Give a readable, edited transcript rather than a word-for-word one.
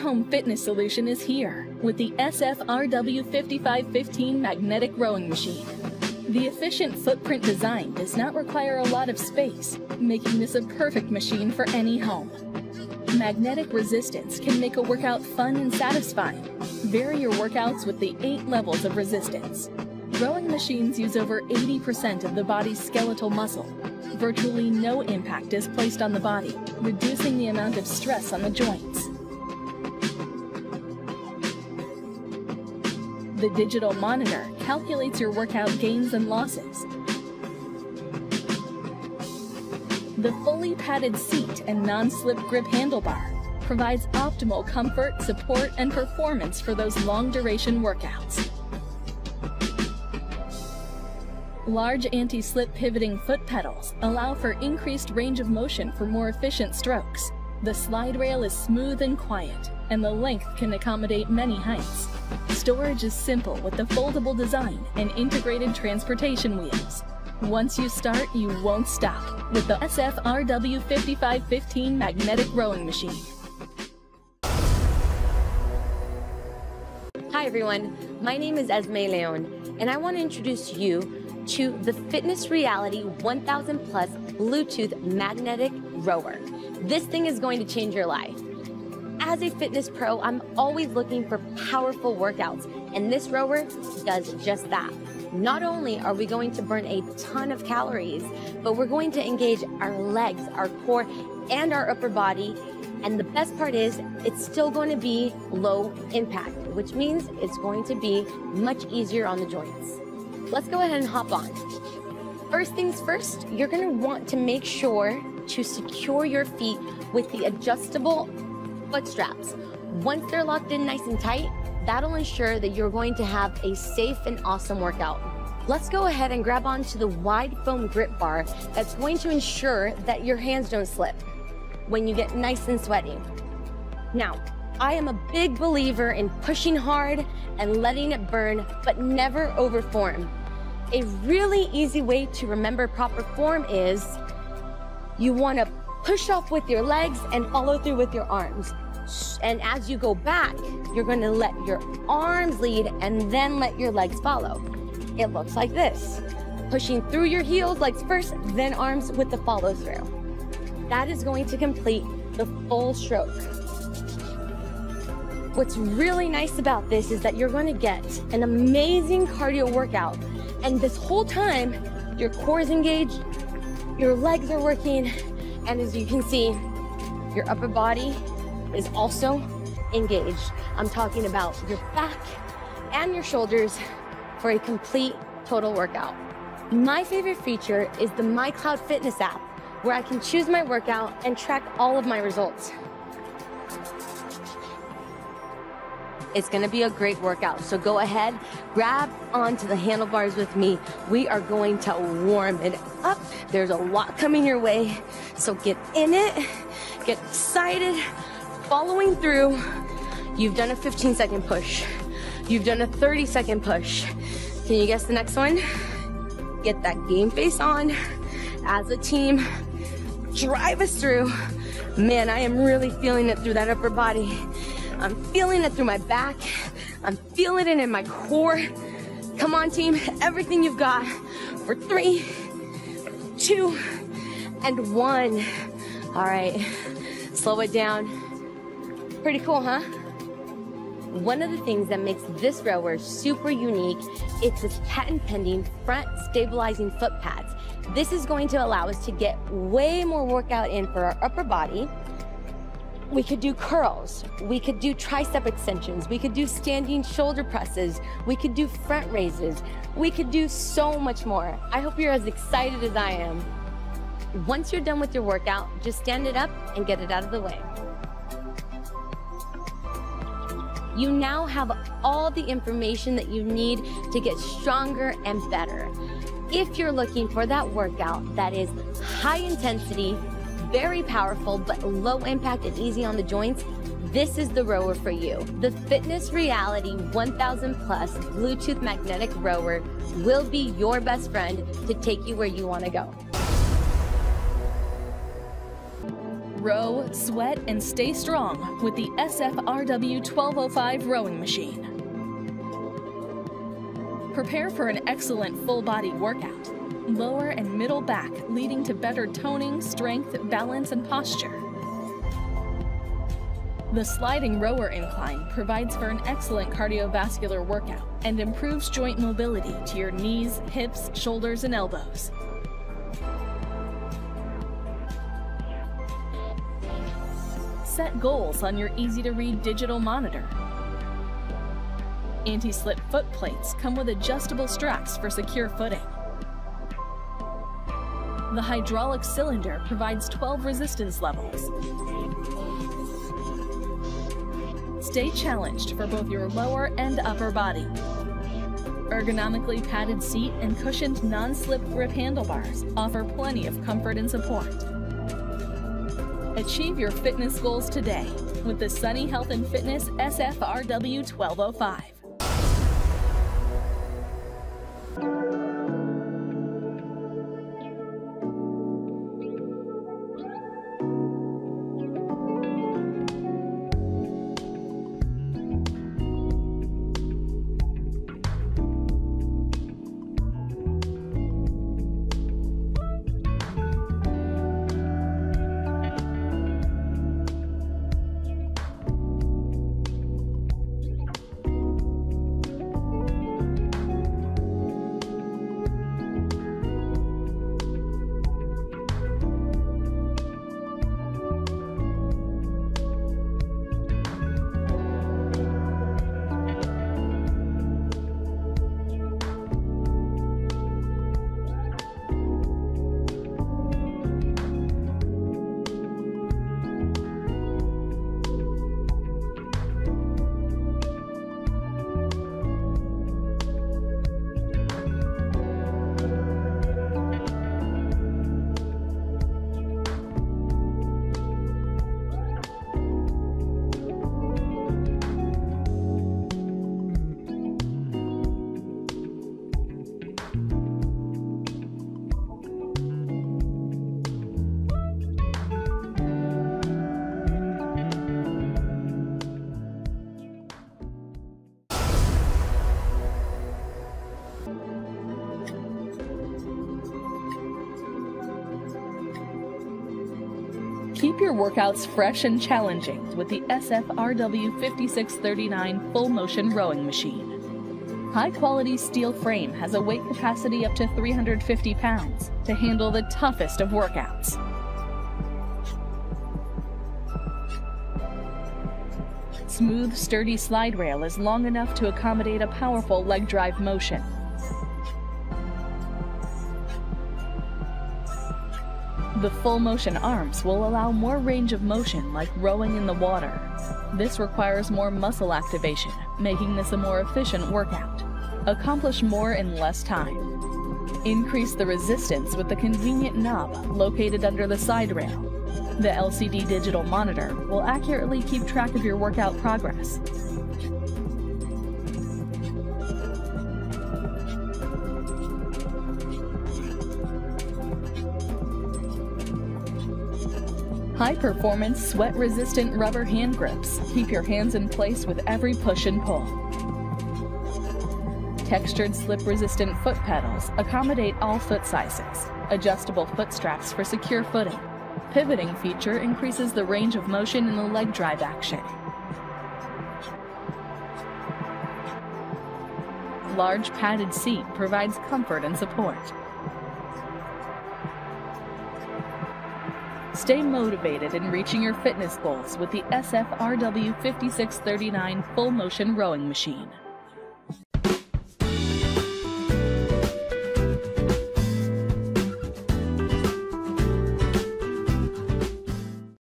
home fitness solution is here with the SFRW5515 magnetic rowing machine. The efficient footprint design does not require a lot of space, making this a perfect machine for any home. Magnetic resistance can make a workout fun and satisfying. Vary your workouts with the 8 levels of resistance. Rowing machines use over 80% of the body's skeletal muscle. Virtually no impact is placed on the body, reducing the amount of stress on the joints. The digital monitor calculates your workout gains and losses. The fully padded seat and non-slip grip handlebar provides optimal comfort, support, and performance for those long-duration workouts. Large anti-slip pivoting foot pedals allow for increased range of motion for more efficient strokes. The slide rail is smooth and quiet, and the length can accommodate many heights. Storage is simple with the foldable design and integrated transportation wheels. Once you start, you won't stop with the SFRW5515 magnetic rowing machine. Hi everyone, my name is Esme Leon, and I want to introduce you to the Fitness Reality 1000 Plus Bluetooth magnetic rower. This thing is going to change your life. As a fitness pro, I'm always looking for powerful workouts, and this rower does just that. Not only are we going to burn a ton of calories, but we're going to engage our legs, our core, and our upper body. And the best part is, it's still going to be low impact, which means it's going to be much easier on the joints. Let's go ahead and hop on. First things first, you're going to want to make sure to secure your feet with the adjustable foot straps. Once they're locked in nice and tight, that'll ensure that you're going to have a safe and awesome workout. Let's go ahead and grab onto the wide foam grip bar that's going to ensure that your hands don't slip when you get nice and sweaty. Now, I am a big believer in pushing hard and letting it burn, but never overform. A really easy way to remember proper form is you want to push off with your legs and follow through with your arms. And as you go back, you're going to let your arms lead and then let your legs follow. It looks like this. Pushing through your heels, legs first, then arms with the follow through. That is going to complete the full stroke. What's really nice about this is that you're going to get an amazing cardio workout. And this whole time, your core is engaged, your legs are working, and as you can see, your upper body is also engaged. I'm talking about your back and your shoulders for a complete total workout. My favorite feature is the MyCloud Fitness app, where I can choose my workout and track all of my results. It's gonna be a great workout, so go ahead, grab onto the handlebars with me. We are going to warm it up. There's a lot coming your way, so get in it, get excited, following through. You've done a 15-second push. You've done a 30-second push. Can you guess the next one? Get that game face on. As a team, drive us through. Man, I am really feeling it through that upper body. I'm feeling it through my back. I'm feeling it in my core. Come on, team, everything you've got for 3, 2, and 1. All right, slow it down. Pretty cool, huh? One of the things that makes this rower super unique is its patent-pending front stabilizing foot pads. This is going to allow us to get way more workout in for our upper body. We could do curls, we could do tricep extensions, we could do standing shoulder presses, we could do front raises, we could do so much more. I hope you're as excited as I am. Once you're done with your workout, just stand it up and get it out of the way. You now have all the information that you need to get stronger and better. If you're looking for that workout that is high intensity, very powerful, but low impact and easy on the joints, this is the rower for you. The Fitness Reality 1000 Plus Bluetooth magnetic rower will be your best friend to take you where you want to go. Row, sweat, and stay strong with the SFRW 1205 rowing machine. Prepare for an excellent full-body workout. Lower and middle back, leading to better toning, strength, balance, and posture. The sliding rower incline provides for an excellent cardiovascular workout and improves joint mobility to your knees, hips, shoulders, and elbows. Set goals on your easy-to-read digital monitor. Anti-slip foot plates come with adjustable straps for secure footing. The hydraulic cylinder provides 12 resistance levels. Stay challenged for both your lower and upper body. Ergonomically padded seat and cushioned non-slip grip handlebars offer plenty of comfort and support. Achieve your fitness goals today with the Sunny Health and Fitness SFRW 1205. Keep your workouts fresh and challenging with the SFRW 5639 full motion rowing machine. High-quality steel frame has a weight capacity up to 350 pounds to handle the toughest of workouts. Smooth, sturdy slide rail is long enough to accommodate a powerful leg drive motion. The full motion arms will allow more range of motion like rowing in the water. This requires more muscle activation, making this a more efficient workout. Accomplish more in less time. Increase the resistance with the convenient knob located under the side rail. The LCD digital monitor will accurately keep track of your workout progress. High-performance, sweat-resistant rubber hand grips keep your hands in place with every push and pull. Textured slip-resistant foot pedals accommodate all foot sizes. Adjustable foot straps for secure footing. Pivoting feature increases the range of motion in the leg drive action. Large padded seat provides comfort and support. Stay motivated in reaching your fitness goals with the SFRW 5639 full motion rowing machine.